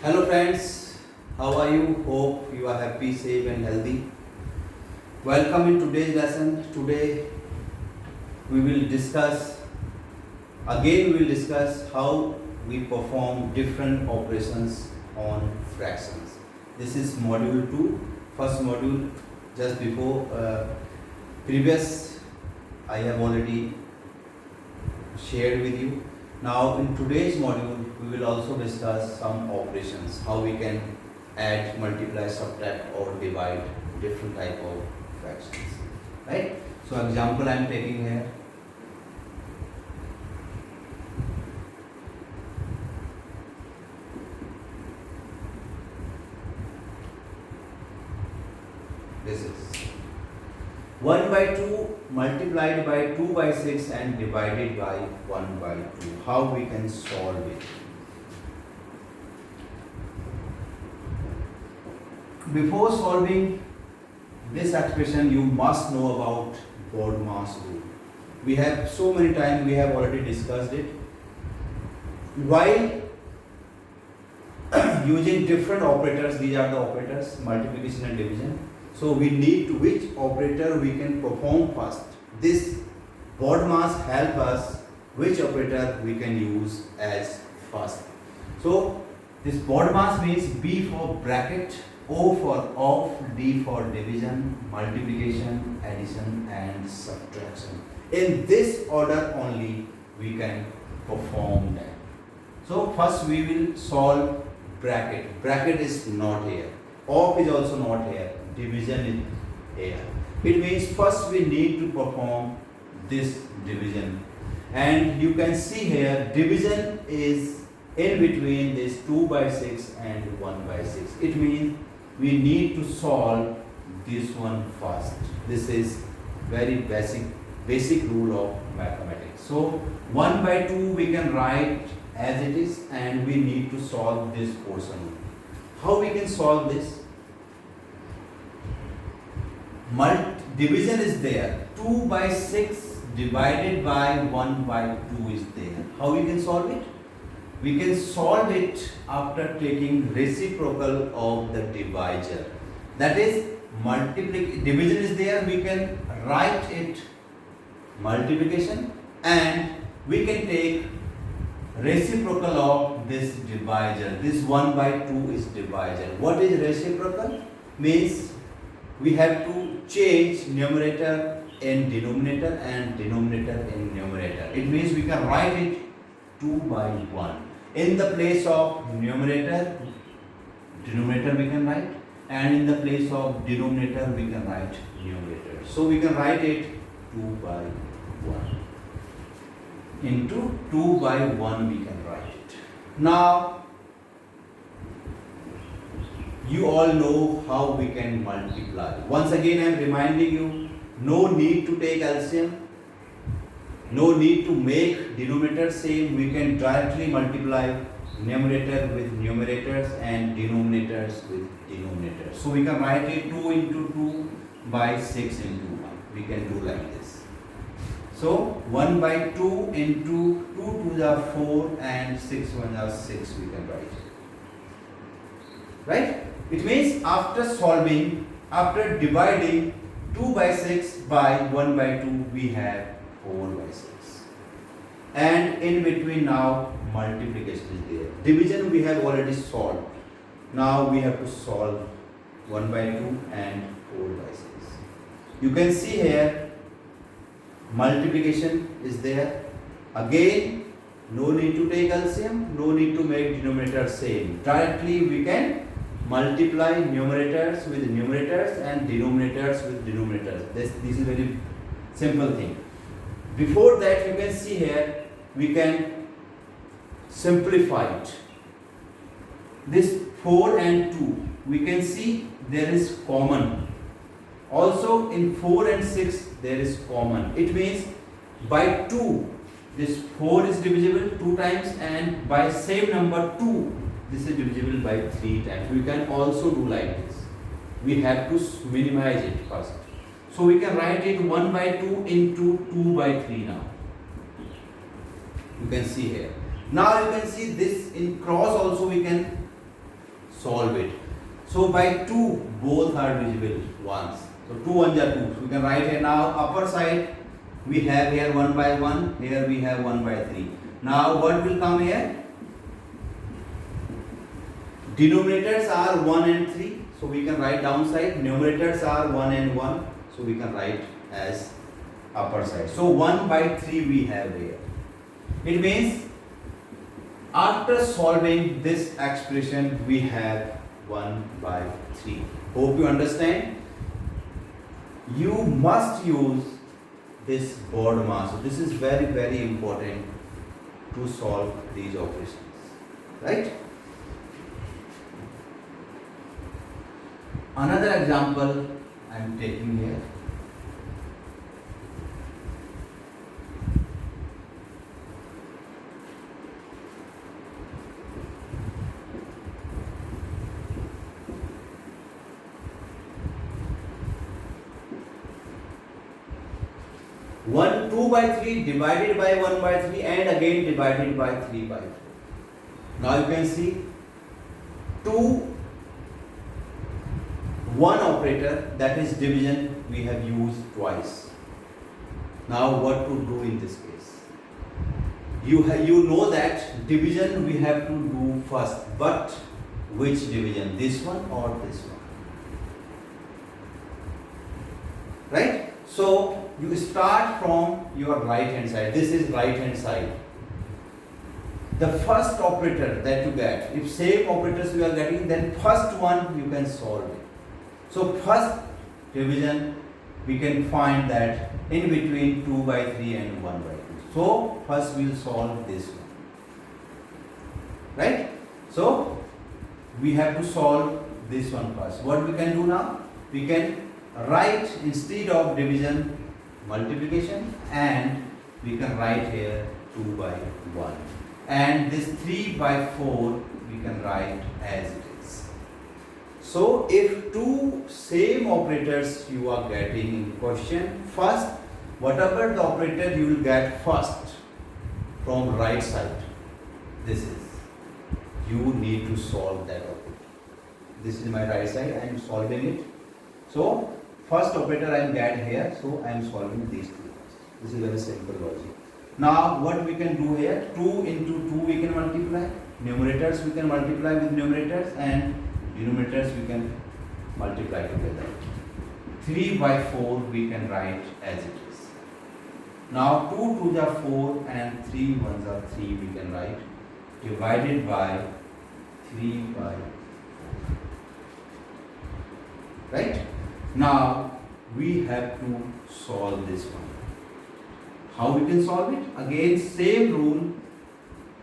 Hello friends, how are you? Hope you are happy, safe and healthy. Welcome in today's lesson. Today we will discuss how we perform different operations on fractions. This is module 2, first module. Just before previous I have already shared with you. Now in today's module we will also discuss some operations, how we can add, multiply, subtract or divide different type of fractions, right? So example I am taking here. This is 1 by 2 multiplied by 2 by 6 and divided by 1 by 2. How we can solve it? Before solving this expression, you must know about BODMAS rule. We have so many times we have already discussed it. While using different operators, these are the operators, multiplication and division. So we need to which operator we can perform first. This BODMAS help us which operator we can use as first. So this BODMAS means B for bracket, O for off, D for division, multiplication, addition and subtraction. In this order only we can perform that. So first we will solve bracket. Bracket is not here. Off is also not here. Division is here. It means first we need to perform this division. And you can see here division is in between this 2 by 6 and 1 by 6. It means we need to solve this one first. This is very basic rule of mathematics. So 1 by 2 we can write as it is and we need to solve this portion. How we can solve this? Division is there. 2 by 6 divided by 1 by 2 is there. How we can solve it? We can solve it after taking reciprocal of the divisor. That is, division is there, we can write it multiplication and we can take reciprocal of this divisor. This 1 by 2 is divisor. What is reciprocal? Means we have to change numerator in denominator and denominator in numerator. It means we can write it 2 by 1. In the place of numerator, denominator we can write, and in the place of denominator we can write numerator. So we can write it 2 by 1. Into 2 by 1 we can write it. Now you all know how we can multiply. Once again I am reminding you, no need to take LCM. No need to make denominator same. We can directly multiply numerator with numerators and denominators with denominators. So we can write it 2 into 2 by 6 into 1. We can do like this. So 1 by 2 into 2 to the 4 and 6 1 are 6 we can write. Right? It means after dividing 2 by 6 by 1 by 2 we have 4 by 6. And in between now multiplication is there. Division we have already solved. Now we have to solve 1 by 2 and 4 by 6. You can see here multiplication is there. Again, no need to take LCM, no need to make denominator same. Directly we can multiply numerators with numerators and denominators with denominators. This is very simple thing. Before that you can see here we can simplify it. This 4 and 2 we can see there is common. Also in 4 and 6 there is common. It means by 2 this 4 is divisible 2 times and by same number 2 this is divisible by 3 times. We can also do like this. We have to minimize it first. So we can write it 1 by 2 into 2 by 3 now. You can see here. Now you can see this in cross also we can So by 2 both are divisible once. So 2 ones are 2. So we can write here now upper side we have here 1 by 1, here we have 1 by 3. Now what will come here? Denominators are 1 and 3. So we can write downside. Numerators are 1 and 1. So we can write as upper side. So 1 by 3 we have here. It means after solving this expression we have 1 by 3. Hope you understand. You must use this BODMAS. So this is very, very important to solve these operations. Right? Another example I am taking here. One 2 by 3 divided by 1 by 3 and again divided by 3 by 4. Now you can see 2 1 operator, that is division, we have used twice. Now what to do in this case? You know that division we have to do first, but which division? This one or this one? Right? So you start from your right hand side. This is right hand side. The first operator that you get, if same operators you are getting, then first one you can solve it. So first division we can find that in between 2 by 3 and 1 by 2. So first we will solve this one. Right? So we have to solve this one first. What we can do now? We can write instead of division multiplication, and we can write here 2 by 1. And this 3 by 4 we can write as it is. So if two same operators you are getting in question, first whatever the operator you will get first from right side, this is, you need to solve that operator. This is my right side, I am solving it. So first operator I am get here, so I am solving these two. This is very simple logic. Now what we can do here, 2 into 2 we can multiply, numerators we can multiply with numerators, and denominators we can multiply together. 3 by 4 we can write as it is. Now 2 2s are 4 and 3 1s are 3 we can write, divided by 3 by 4. Right? Now we have to solve this one. How we can solve it? Again same rule.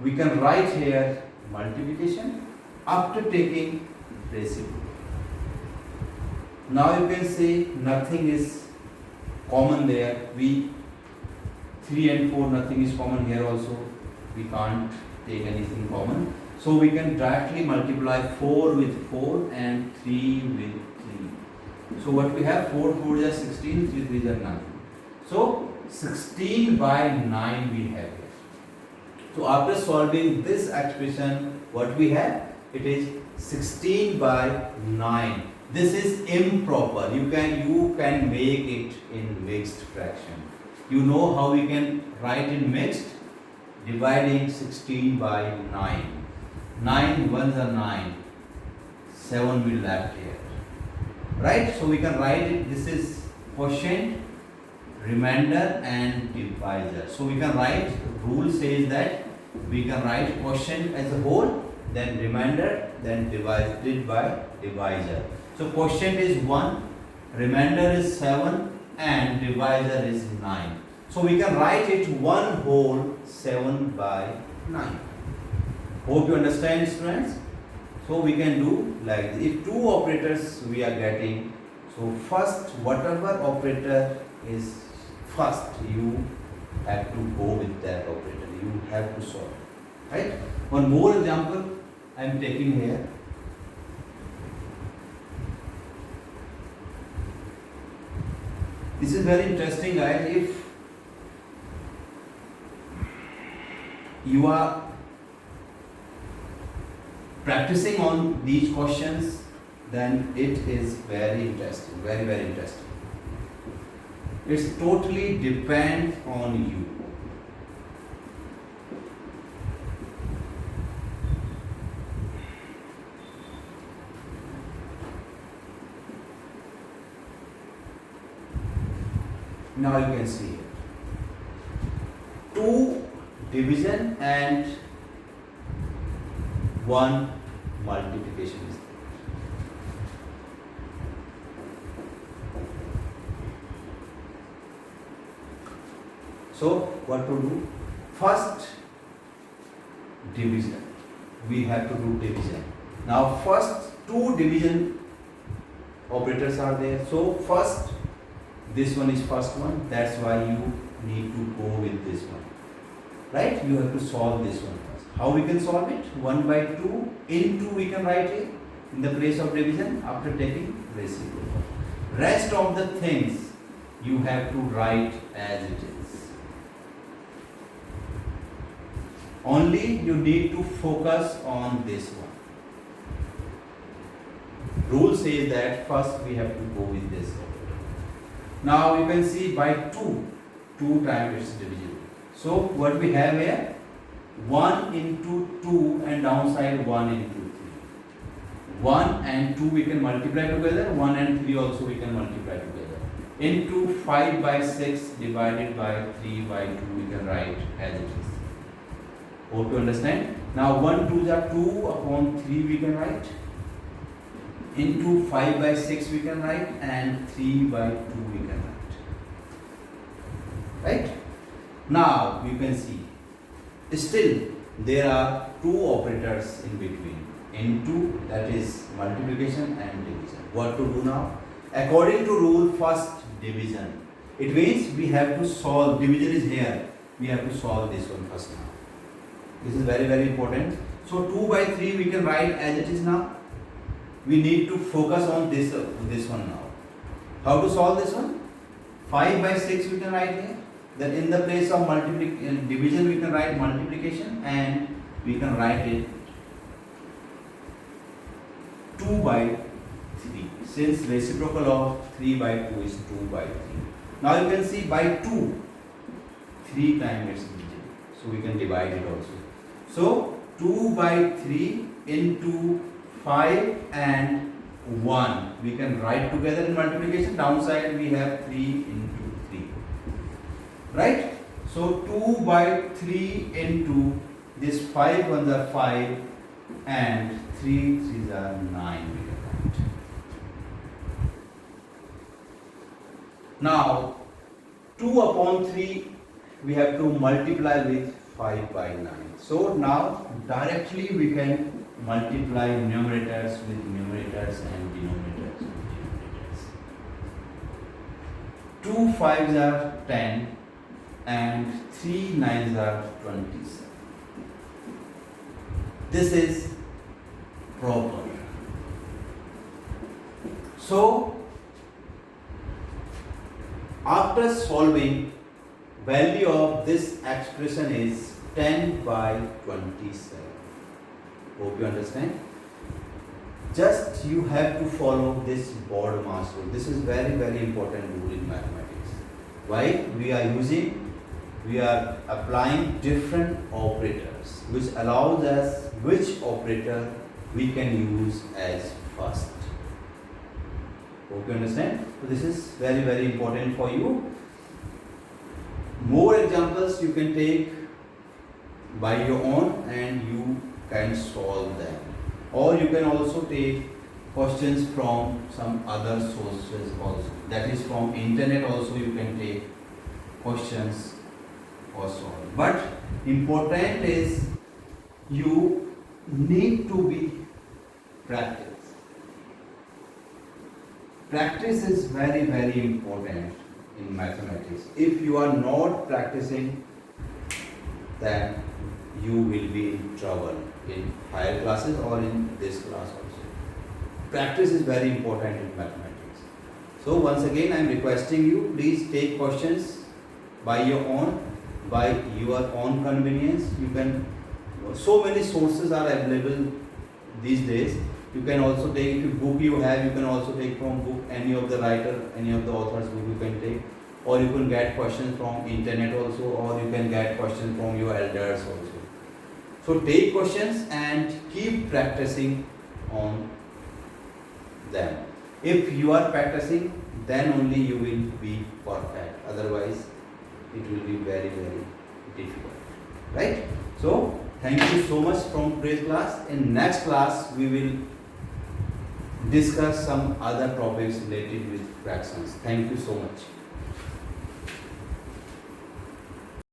We can write here multiplication after taking reciprocal. Now you can say nothing is common there. 3 and 4 nothing is common here also. We can't take anything common. So we can directly multiply 4 with 4 and 3 with 3. So what we have, 4 4 is 16, 3 3 is 9. So 16 by 9 we have here. So after solving this expression, what we have? It is 16 by 9. This is improper. You can make it in mixed fraction. You know how we can write in mixed? Dividing 16 by 9. 9 ones are 9. 7 will left here. Right? So we can write it. This is quotient, remainder and divisor. So we can write, rule says that we can write quotient as a whole, then remainder, then divided by divisor. So quotient is 1, remainder is 7 and divisor is 9. So we can write it 1 whole 7 by 9. Hope you understand, students. So we can do like this. If two operators we are getting, so first whatever operator is first, you have to go with that operator. You have to solve. Right? One more example I am taking here. This is very interesting, guys. If you are practicing on these questions then it is very interesting, very, very interesting. It's totally depends on you. Now you can see it. 2 division and 1 multiplication is there. So what to do? First division. We have to do division. Now first 2 division operators are there. So first, this one is first one. That's why you need to go with this one. Right? You have to solve this one first. How we can solve it? 1 by 2 into we can write it in the place of division after taking reciprocal. Rest of the things you have to write as it is. Only you need to focus on this one. Rule says that first we have to go with this operator. Now you can see by 2 times its division. So what we have here? 1 into 2 and downside 1 into 3. 1 and 2 we can multiply together, 1 and 3 also we can multiply together. Into 5 by 6 divided by 3 by 2 we can write as it is. Hope you understand. Now 1 2s are 2 upon 3 we can write. Into 5 by 6 we can write and 3 by 2 we can write. Right? Now you can see still there are 2 operators in between. Into, that is multiplication and division. What to do now? According to rule, first division. It means we have to solve, division is here. We have to solve this one first now. This is very, very important. So 2 by 3 we can write as it is now. We need to focus on this one now. How to solve this one? 5 by 6 we can write here. Then in the place of division we can write multiplication and we can write it 2 by 3. Since reciprocal of 3 by 2 is 2 by 3. Now you can see by 2, 3 times its division. So we can divide it also. So 2 by 3 into 5 and 1. We can write together in multiplication. Downside we have 3 into 3. Right? So 2 by 3 into this 5 ones are 5 and 3 3s are 9 we can write. Now 2 upon 3 we have to multiply with 5 by 9. So now directly we can multiply numerators with numerators and denominators with denominators. 2 5s are 10 and 3 9s are 27. This is proper. So after solving, value of this expression is 10 by 27. Hope you understand. Just you have to follow this BODMAS rule. This is very, very important rule in mathematics. Why? We are applying different operators which allows us which operator we can use as first. Hope you understand. So this is very, very important for you. More examples you can take by your own and you can solve them. Or you can also take questions from some other sources also. That is from internet also you can take questions for solve. But important is you need to be practice. Practice is very, very important in mathematics. If you are not practicing, then you will be in trouble in higher classes or in this class also. Practice is very important in mathematics. So once again I am requesting you, please take questions by your own convenience. You can, so many sources are available these days. You can also take, if you book you have, you can also take from book, any of the writer, any of the author's book you can take, or you can get questions from internet also, or you can get questions from your elders also. So take questions and keep practicing on them. If you are practicing, then only you will be perfect. Otherwise, it will be very, very difficult. Right? So, thank you so much from today's class. In next class, we will discuss some other topics related with fractions. Thank you so much.